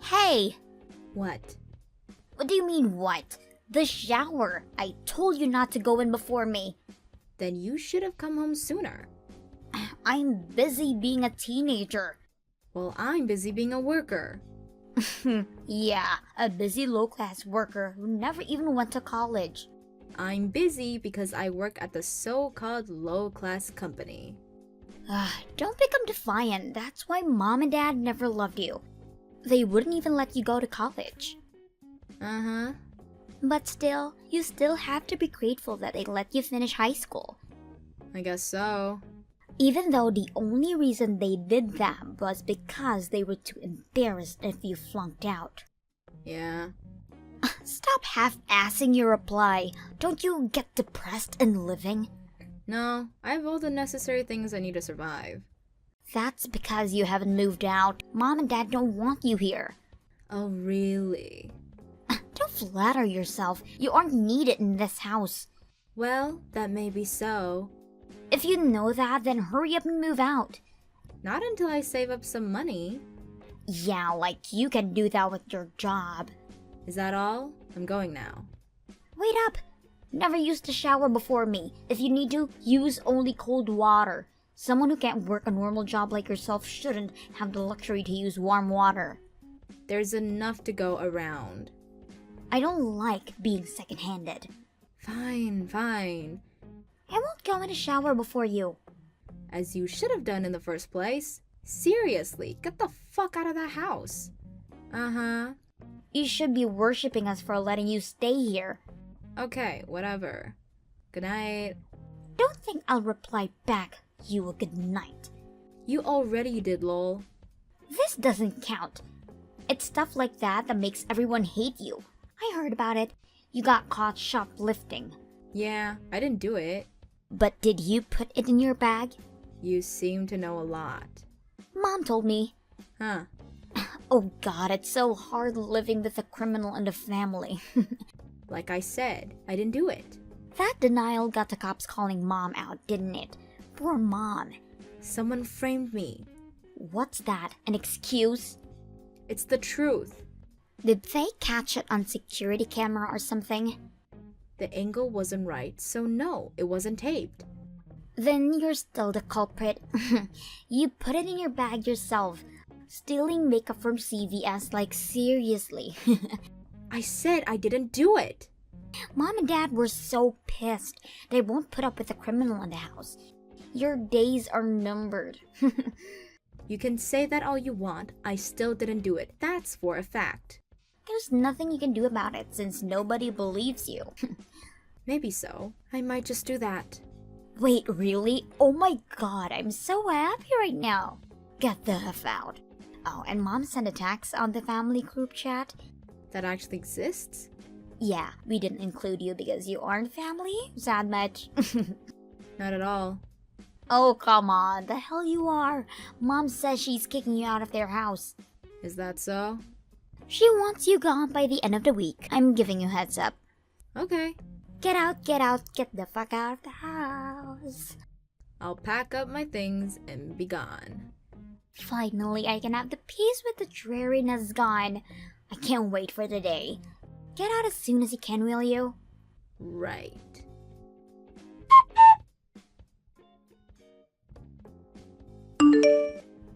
Hey! What? What do you mean, what? The shower! I told you not to go in before me. Then you should have come home sooner. I'm busy being a teenager. Well, I'm busy being a worker. Yeah, a busy low-class worker who never even went to college. I'm busy because I work at the so-called low-class company. Don't become defiant. That's why Mom and Dad never loved you. They wouldn't even let you go to college. Uh-huh. But still, you still have to be grateful that they let you finish high school. I guess so. Even though the only reason they did that was because they were too embarrassed if you flunked out. Yeah. Stop half-assing your reply. Don't you get depressed in living? No, I have all the necessary things I need to survive. That's because you haven't moved out. Mom and Dad don't want you here. Oh, really? Don't flatter yourself. You aren't needed in this house. Well, that may be so. If you know that, then hurry up and move out. Not until I save up some money. Yeah, like you can do that with your job. Is that all? I'm going now. Wait up! Never used to shower before me. If you need to, use only cold water. Someone who can't work a normal job like yourself shouldn't have the luxury to use warm water. There's enough to go around. I don't like being second-handed. Fine. I won't go in a shower before you. As you should have done in the first place. Seriously, get the fuck out of that house. Uh-huh. You should be worshipping us for letting you stay here. Okay, whatever. Good night. Don't think I'll reply back, you a good night. You already did, lol. This doesn't count. It's stuff like that that makes everyone hate you. I heard about it. You got caught shoplifting. Yeah, I didn't do it. But did you put it in your bag? You seem to know a lot. Mom told me. Huh. Oh God, it's so hard living with a criminal in the family. Like I said, I didn't do it. That denial got the cops calling Mom out, didn't it? Poor Mom. Someone framed me. What's that? An excuse? It's the truth. Did they catch it on security camera or something? The angle wasn't right, so no, it wasn't taped. Then you're still the culprit. You put it in your bag yourself. Stealing makeup from CVS, like seriously. I said I didn't do it. Mom and Dad were so pissed. They won't put up with a criminal in the house. Your days are numbered. You can say that all you want, I still didn't do it. That's for a fact. There's nothing you can do about it since nobody believes you. Maybe so. I might just do that. Wait, really? Oh my God, I'm so happy right now. Get the F out. Oh, and Mom sent a text on the family group chat. That actually exists? Yeah, we didn't include you because you aren't family? Sad much? Not at all. Oh, come on. The hell you are. Mom says she's kicking you out of their house. Is that so? She wants you gone by the end of the week. I'm giving you a heads up. Okay. Get out, get the fuck out of the house. I'll pack up my things and be gone. Finally, I can have the peace with the dreariness gone. I can't wait for the day. Get out as soon as you can, will you? Right.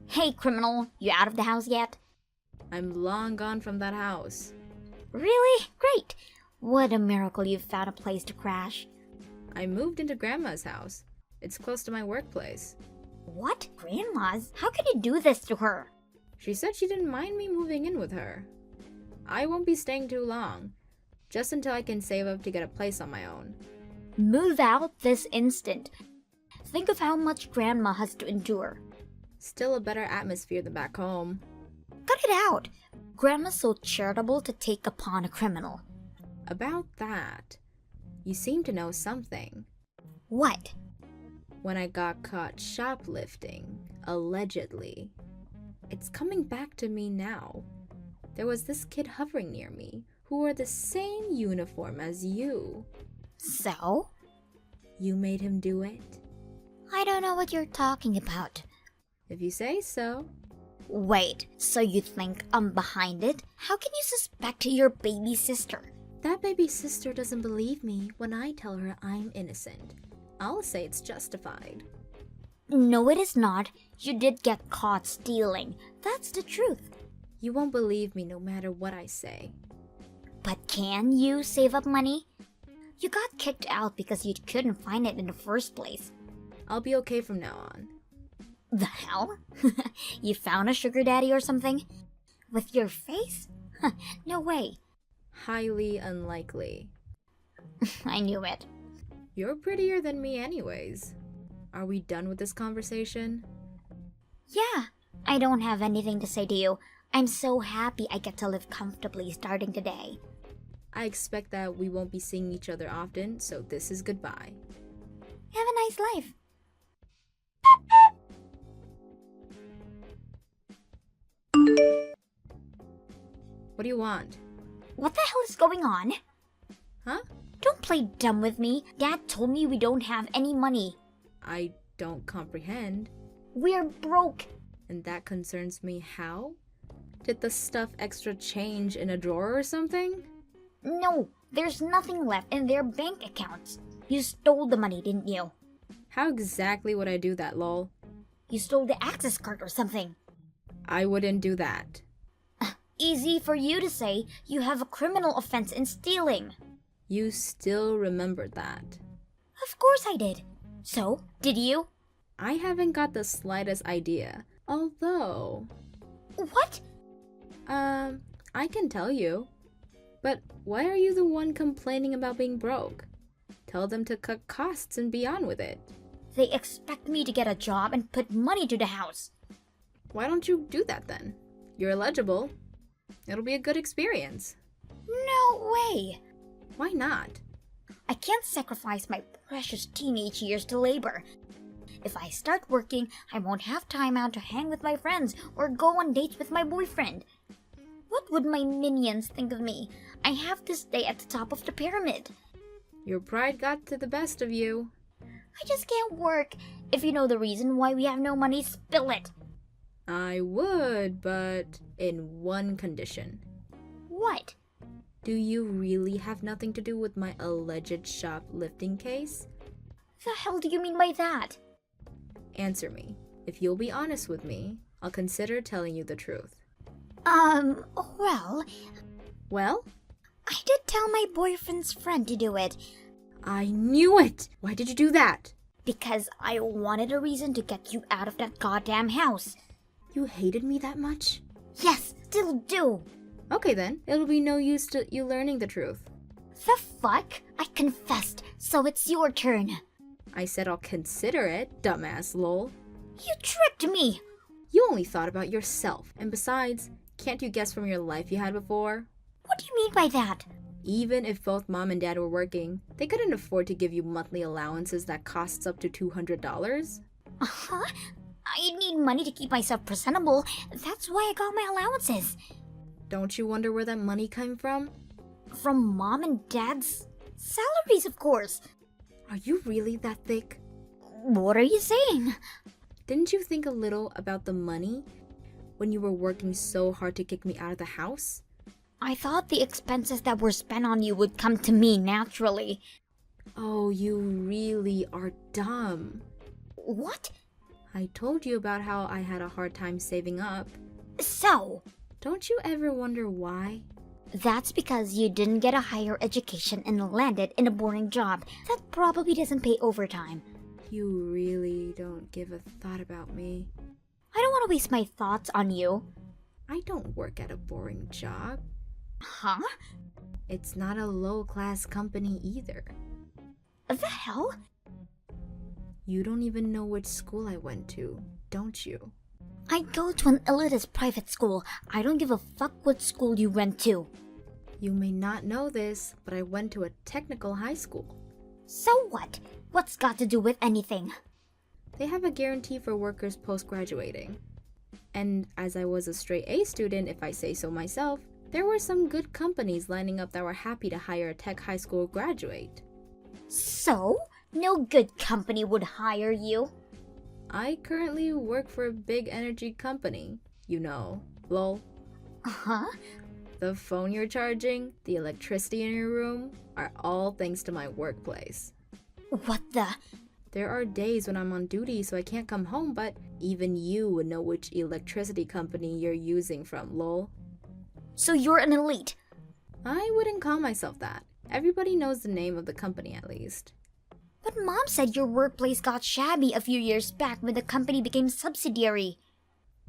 Hey, criminal, you out of the house yet? I'm long gone from that house. Really? Great. What a miracle you've found a place to crash. I moved into Grandma's house. It's close to my workplace. What? Grandma's? How can you do this to her? She said she didn't mind me moving in with her. I won't be staying too long, just until I can save up to get a place on my own. Move out this instant. Think of how much Grandma has to endure. Still a better atmosphere than back home. Cut it out. Grandma's so charitable to take upon a criminal. About that, you seem to know something. What? When I got caught shoplifting, allegedly. It's coming back to me now. There was this kid hovering near me who wore the same uniform as you. So? You made him do it? I don't know what you're talking about. If you say so. Wait, so you think I'm behind it? How can you suspect your baby sister? That baby sister doesn't believe me when I tell her I'm innocent. I'll say it's justified. No, it is not. You did get caught stealing. That's the truth. You won't believe me no matter what I say. But can you save up money? You got kicked out because you couldn't find it in the first place. I'll be okay from now on. The hell? You found a sugar daddy or something? With your face? No way. Highly unlikely. I knew it. You're prettier than me anyways. Are we done with this conversation? Yeah, I don't have anything to say to you. I'm so happy I get to live comfortably starting today. I expect that we won't be seeing each other often, so this is goodbye. Have a nice life. What do you want? What the hell is going on? Huh? Don't play dumb with me. Dad told me we don't have any money. I don't comprehend. We're broke. And that concerns me how? Did the stuff extra change in a drawer or something? No, there's nothing left in their bank accounts. You stole the money, didn't you? How exactly would I do that, lol? You stole the access card or something. I wouldn't do that. Easy for you to say. You have a criminal offense in stealing. You still remembered that. Of course I did. So, did you? I haven't got the slightest idea. Although... What? I can tell you. But why are you the one complaining about being broke? Tell them to cut costs and be on with it. They expect me to get a job and put money to the house. Why don't you do that then? You're eligible. It'll be a good experience. No way. Why not? I can't sacrifice my precious teenage years to labor. If I start working, I won't have time out to hang with my friends or go on dates with my boyfriend. What would my minions think of me? I have to stay at the top of the pyramid. Your pride got to the best of you. I just can't work. If you know the reason why we have no money, spill it. I would, but in one condition. What? Do you really have nothing to do with my alleged shoplifting case? The hell do you mean by that? Answer me. If you'll be honest with me, I'll consider telling you the truth. Well, Well? I did tell my boyfriend's friend to do it. I knew it! Why did you do that? Because I wanted a reason to get you out of that goddamn house. You hated me that much? Yes, still do. Okay then, it'll be no use to you learning the truth. The fuck? I confessed, so it's your turn. I said I'll consider it, dumbass lol. You tricked me. You only thought about yourself, and besides, can't you guess from your life you had before? What do you mean by that? Even if both mom and dad were working, they couldn't afford to give you monthly allowances that costs up to $200. Huh? I need money to keep myself presentable. That's why I got my allowances. Don't you wonder where that money came from? From mom and dad's salaries, of course. Are you really that thick? What are you saying? Didn't you think a little about the money when you were working so hard to kick me out of the house? I thought the expenses that were spent on you would come to me naturally. Oh, you really are dumb. What? I told you about how I had a hard time saving up. So? Don't you ever wonder why? That's because you didn't get a higher education and landed in a boring job that probably doesn't pay overtime. You really don't give a thought about me. I don't want to waste my thoughts on you. I don't work at a boring job. Huh? It's not a low-class company either. The hell? You don't even know which school I went to, don't you? I go to an elitist private school. I don't give a fuck what school you went to. You may not know this, but I went to a technical high school. So what? What's got to do with anything? They have a guarantee for workers post-graduating. And as I was a straight A student, if I say so myself, there were some good companies lining up that were happy to hire a tech high school graduate. So? No good company would hire you. I currently work for a big energy company. You know, lol. Huh? The phone you're charging, the electricity in your room, are all thanks to my workplace. What the? There are days when I'm on duty so I can't come home, but even you would know which electricity company you're using from, lol. So you're an elite. I wouldn't call myself that. Everybody knows the name of the company at least. But Mom said your workplace got shabby a few years back when the company became subsidiary.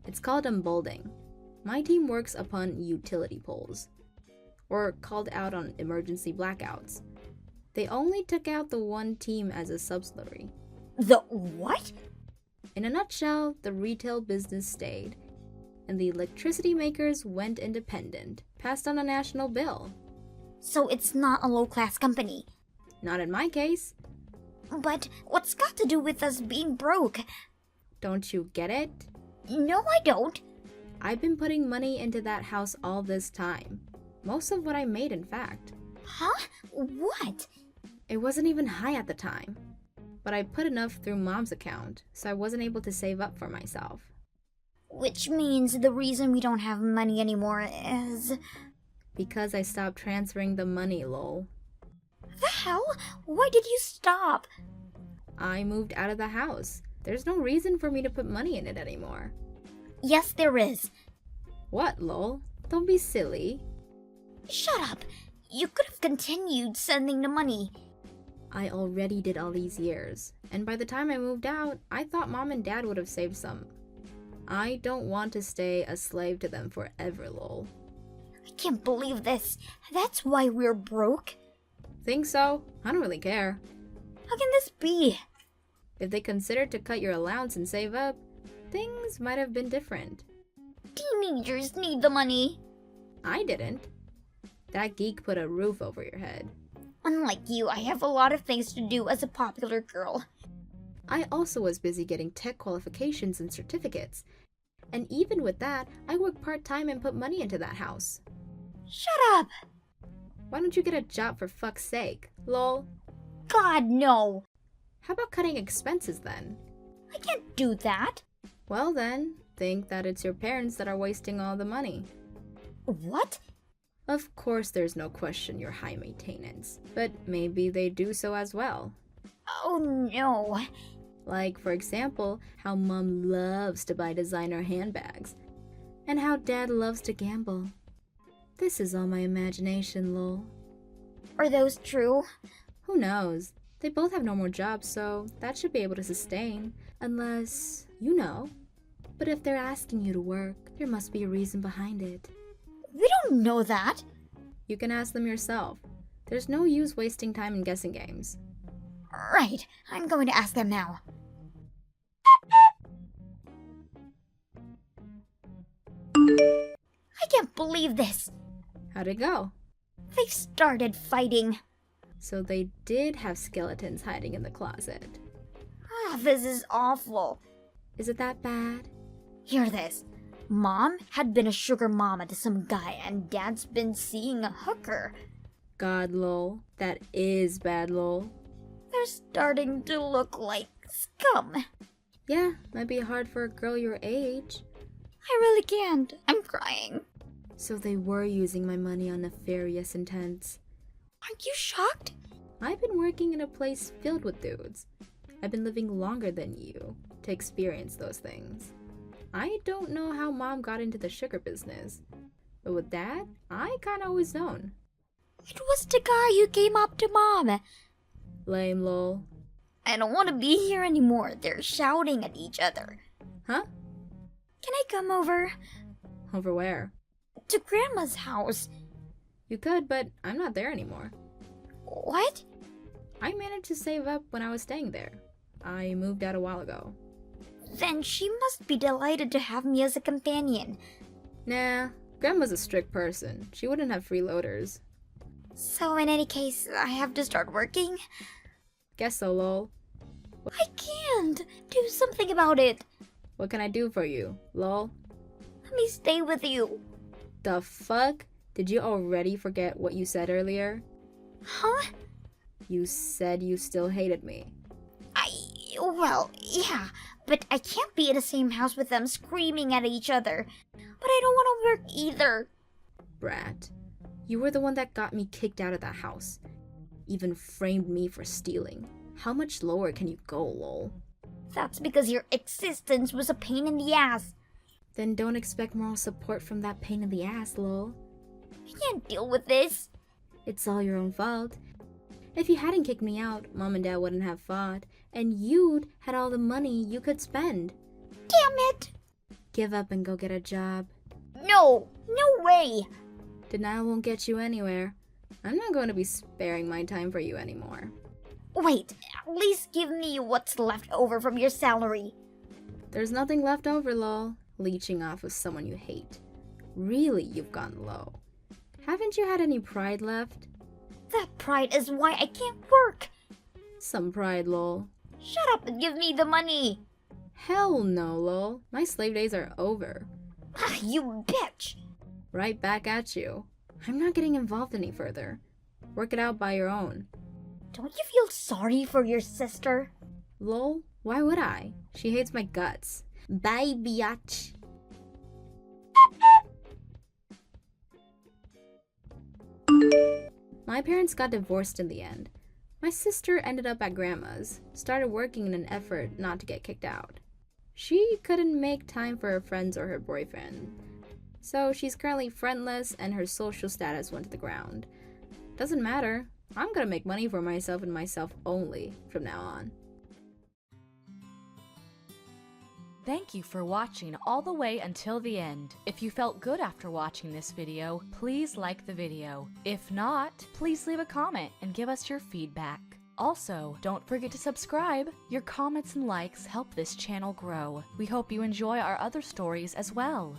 It's called emboldening. My team works upon utility poles, or called out on emergency blackouts. They only took out the one team as a subsidiary. The what? In a nutshell, the retail business stayed, and the electricity makers went independent, passed on a national bill. So it's not a low-class company. Not in my case. But what's got to do with us being broke? Don't you get it? No, I don't. I've been putting money into that house all this time. Most of what I made, in fact. Huh? What? It wasn't even high at the time. But I put enough through Mom's account, so I wasn't able to save up for myself. Which means the reason we don't have money anymore is... Because I stopped transferring the money, lol. The hell? Why did you stop? I moved out of the house. There's no reason for me to put money in it anymore. Yes, there is. What, lol? Don't be silly. Shut up. You could have continued sending the money. I already did all these years, and by the time I moved out, I thought Mom and Dad would have saved some. I don't want to stay a slave to them forever, lol. I can't believe this. That's why we're broke? Think so? I don't really care. How can this be? If they considered to cut your allowance and save up, things might have been different. Teenagers need the money. I didn't. That geek put a roof over your head. Unlike you, I have a lot of things to do as a popular girl. I also was busy getting tech qualifications and certificates. And even with that, I worked part-time and put money into that house. Shut up! Why don't you get a job for fuck's sake? Lol. God, no! How about cutting expenses then? I can't do that. Well then, think that it's your parents that are wasting all the money. What? Of course there's no question you're high maintenance, but maybe they do so as well. Oh no. Like, for example, how Mom loves to buy designer handbags, and how Dad loves to gamble. This is all my imagination, lol. Are those true? Who knows? They both have normal jobs, so that should be able to sustain. Unless, you know. But if they're asking you to work, there must be a reason behind it. We don't know that. You can ask them yourself. There's no use wasting time in guessing games. Right, I'm going to ask them now. I can't believe this. How'd it go? They've started fighting. So they did have skeletons hiding in the closet. This is awful. Is it that bad? Hear this. Mom had been a sugar mama to some guy, and Dad's been seeing a hooker. God, lol. That is bad, lol. They're starting to look like scum. Yeah, might be hard for a girl your age. I really can't. I'm crying. So they were using my money on nefarious intents. Aren't you shocked? I've been working in a place filled with dudes. I've been living longer than you to experience those things. I don't know how Mom got into the sugar business, but with Dad, I kinda always known. It was the guy who came up to Mom. Lame, lol. I don't want to be here anymore. They're shouting at each other. Huh? Can I come over? Over where? To Grandma's house. You could, but I'm not there anymore. What? I managed to save up when I was staying there. I moved out a while ago. Then she must be delighted to have me as a companion. Nah, Grandma's a strict person. She wouldn't have freeloaders. So in any case, I have to start working? Guess so, lol. I can't. Do something about it. What can I do for you, lol? Let me stay with you. The fuck? Did you already forget what you said earlier? Huh? You said you still hated me. Well, yeah. But I can't be in the same house with them screaming at each other. But I don't want to work either. Brat, you were the one that got me kicked out of that house. Even framed me for stealing. How much lower can you go, lol? That's because your existence was a pain in the ass. Then don't expect moral support from that pain in the ass, lol. I can't deal with this. It's all your own fault. If you hadn't kicked me out, Mom and Dad wouldn't have fought, and you'd had all the money you could spend. Damn it! Give up and go get a job. No! No way! Denial won't get you anywhere. I'm not going to be sparing my time for you anymore. Wait, at least give me what's left over from your salary. There's nothing left over, lol. Leeching off of someone you hate. Really, you've gone low. Haven't you had any pride left? That pride is why I can't work. Some pride, lol. Shut up and give me the money. Hell no, lol. My slave days are over. Ah, you bitch. Right back at you. I'm not getting involved any further. Work it out by your own. Don't you feel sorry for your sister? Lol, why would I? She hates my guts. Bye, biatch. My parents got divorced in the end. My sister ended up at grandma's, started working in an effort not to get kicked out. She couldn't make time for her friends or her boyfriend, so she's currently friendless and her social status went to the ground. Doesn't matter, I'm gonna make money for myself and myself only from now on. Thank you for watching all the way until the end. If you felt good after watching this video, please like the video. If not, please leave a comment and give us your feedback. Also, don't forget to subscribe. Your comments and likes help this channel grow. We hope you enjoy our other stories as well.